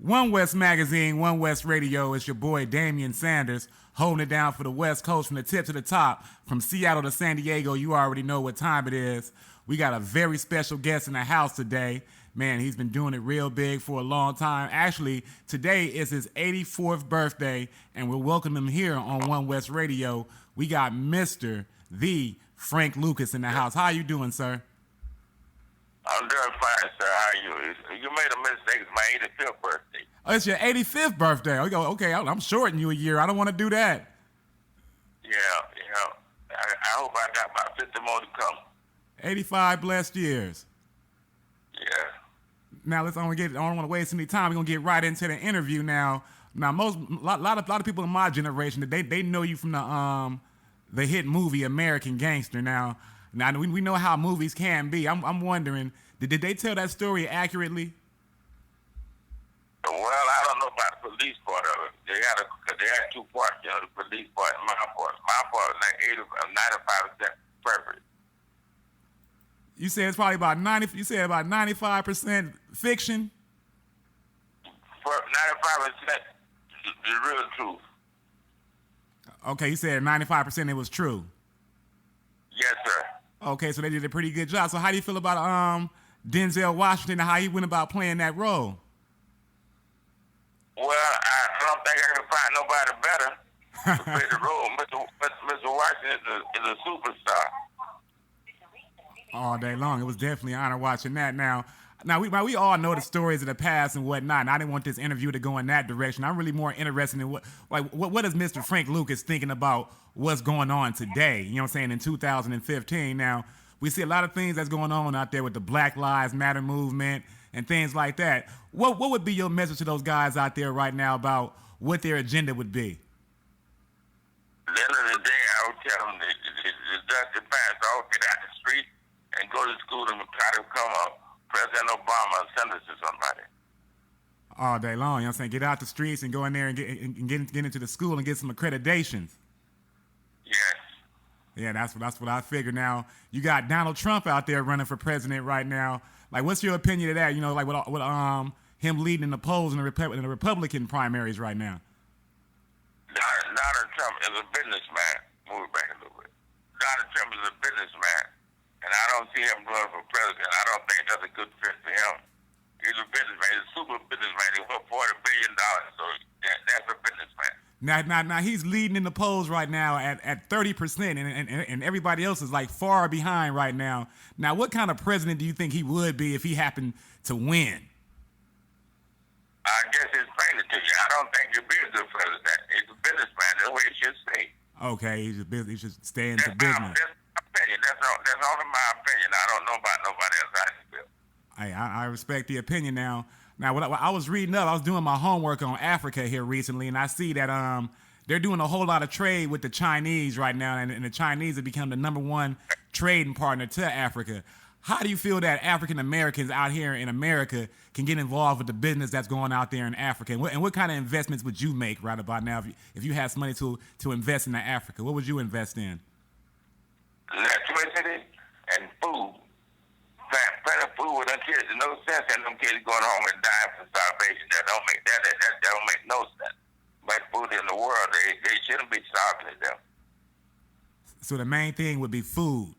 One West Magazine, One West Radio. It's your boy Damian Sanders holding it down for the West Coast from the tip to the top. From Seattle to San Diego, you already know what time it is. We got a very special guest in the house today. Man, he's been doing it real big for a long time. Actually, today is his 84th birthday, and we'll welcome him here on One West Radio. We got Mr. The Frank Lucas in the house. How you doing, sir? I'm doing fine, sir. How are you? You made a mistake. It's my 85th birthday. Oh, it's your 85th birthday. Okay, I'm shorting you a year. I don't want to do that. Yeah. I hope I got about 50 more to come. 85 blessed years. Yeah. Now I don't want to waste any time. We're gonna get right into the interview now. Now, a lot of people in my generation, they know you from the hit movie American Gangster. Now we know how movies can be. I'm wondering, did they tell that story accurately? Well, I don't know about the police part of it. They had two parts, the police part and my part. My part was like 95% perfect. You said it's probably about 90. You said about 95% fiction. For 95%, the real truth. Okay, you said 95% it was true. Yes, sir. Okay, so they did a pretty good job. So how do you feel about Denzel Washington and how he went about playing that role? Well, I don't think I can find nobody better to play the role. Mr. Washington is a superstar. All day long. It was definitely an honor watching that. Now we all know the stories of the past and whatnot, and I didn't want this interview to go in that direction. I'm really more interested in what is Mr. Frank Lucas thinking about what's going on today, you know what I'm saying, in 2015. Now, we see a lot of things that's going on out there with the Black Lives Matter movement and things like that. What would be your message to those guys out there right now about what their agenda would be? At the end of the day, I would tell them the dusty pants all get out the street and go to school and try to become President Obama or senator to somebody. All day long, you know what I'm saying? Get out the streets and go in there and get into the school and get some accreditations. Yes. Yeah, that's what I figured. Now, you got Donald Trump out there running for president right now. Like, what's your opinion of that? You know, like with him leading in the polls in the Republican primaries right now. Donald Trump is a businessman. Move back a little bit. Donald Trump is a businessman, and I don't see him running for president. I don't think that's a good fit for him. He's a businessman. He's a super businessman. He worth $40 billion, so that's a businessman. Now he's leading in the polls right now at 30%, and everybody else is like far behind right now. Now, what kind of president do you think he would be if he happened to win? I guess it's explain it to you. I don't think he'll be a good president. He's a businessman. That's what he should stay. Okay, he should stay into business. That's my opinion. That's only my opinion. I don't know about nobody else. I respect the opinion now. Now, what I was reading up, I was doing my homework on Africa here recently, and I see that they're doing a whole lot of trade with the Chinese right now, and the Chinese have become the #1 trading partner to Africa. How do you feel that African Americans out here in America can get involved with the business that's going out there in Africa? And what kind of investments would you make right about now if you had some money to invest in Africa? What would you invest in? Electricity and food. Plenty of food with them kids. There's no sense in them kids going home and dying from starvation. That don't make no sense. But food in the world, they shouldn't be starving to them. So the main thing would be food.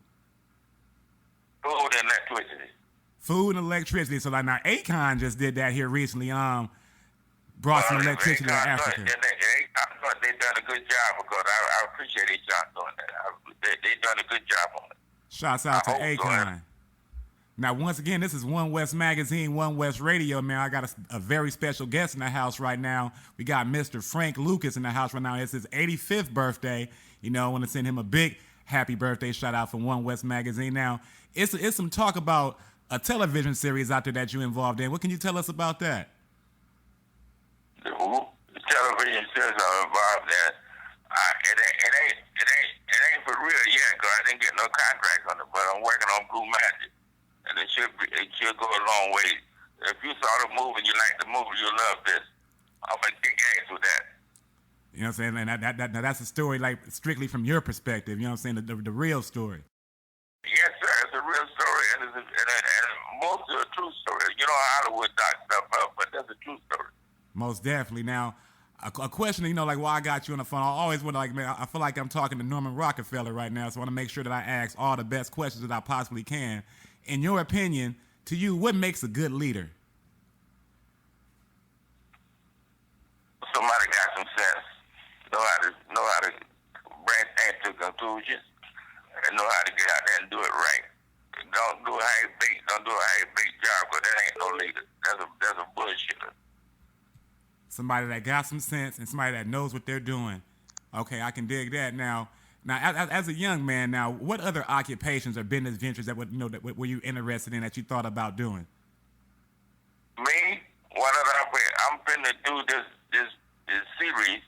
Food and electricity. Food and electricity. So like now, Akon just did that here recently. Brought some electricity to Africa. They done a good job because I appreciate Akon doing that. They done a good job on it. Shouts out to Akon. Now, once again, this is One West Magazine, One West Radio, man. I got a very special guest in the house right now. We got Mr. Frank Lucas in the house right now. It's his 85th birthday. You know, I want to send him a big happy birthday shout out from One West Magazine. Now, it's some talk about a television series out there that you're involved in. What can you tell us about that? The television series I'm involved in, it ain't for real yet because I didn't get no contract on it, but I'm working on Blue Magic. And it should go a long way. If you saw the movie and you like the movie, you'll love this. I'm going to kick ass with that. You know what I'm saying? And that's a story like strictly from your perspective. You know what I'm saying? The real story. Yes, sir. It's a real story, and most of a true story. You know, Hollywood docs stuff up, but that's a true story. Most definitely. Now, a question, like why I got you on the phone. I always wonder, like, man, I feel like I'm talking to Norman Rockefeller right now, so I want to make sure that I ask all the best questions that I possibly can. In your opinion, to you, what makes a good leader? Somebody got some sense, know how to bring things to conclusions, and know how to get out there and do it right. Don't do a half-baked, job, because that ain't no leader. That's a bullshitter. Somebody that got some sense and somebody that knows what they're doing. Okay, I can dig that. Now, as a young man, now, what other occupations or business ventures that were you interested in that you thought about doing? Me, I'm finna do this series,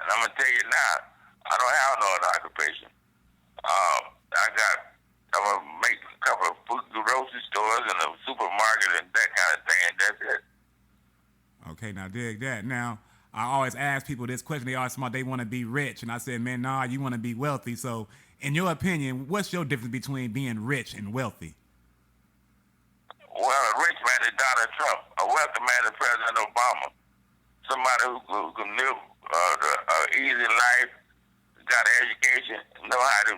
and I'm gonna tell you now, I don't have no other occupation. I'm gonna make a couple of food grocery stores and a supermarket and that kind of thing, and that's it. Okay, now dig that. Now, I always ask people this question. They always say they want to be rich, and I said, man, nah, you want to be wealthy. So, in your opinion, what's your difference between being rich and wealthy? Well, a rich man is Donald Trump. A wealthy man is President Obama. Somebody who can live an easy life, got an education, know how to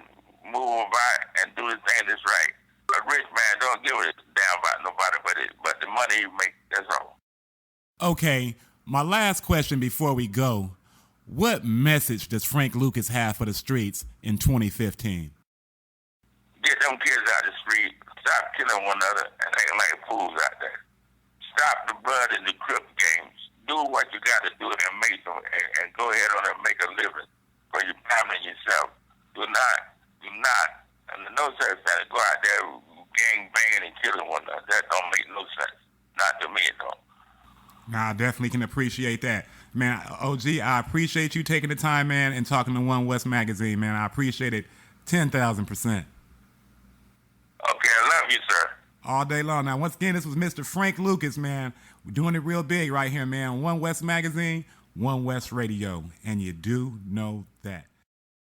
move about and do the thing that's right. A rich man don't give a damn about nobody but the money he makes. That's all. Okay, my last question before we go. What message does Frank Lucas have for the streets in 2015? Get them kids out of the street. Stop killing one another and acting like fools out there. Stop the blood and the crip games. Do what you got to do and make them, and go ahead on and make a living for your family and yourself. Do not, and no such thing. Go out there gang banging and killing one another. That don't make no sense. Not to me, it don't. Nah, I definitely can appreciate that. Man, OG, I appreciate you taking the time, man, and talking to One West Magazine, man. I appreciate it 10,000%. Okay, I love you, sir. All day long. Now, once again, this was Mr. Frank Lucas, man. We're doing it real big right here, man. One West Magazine, One West Radio. And you do know that.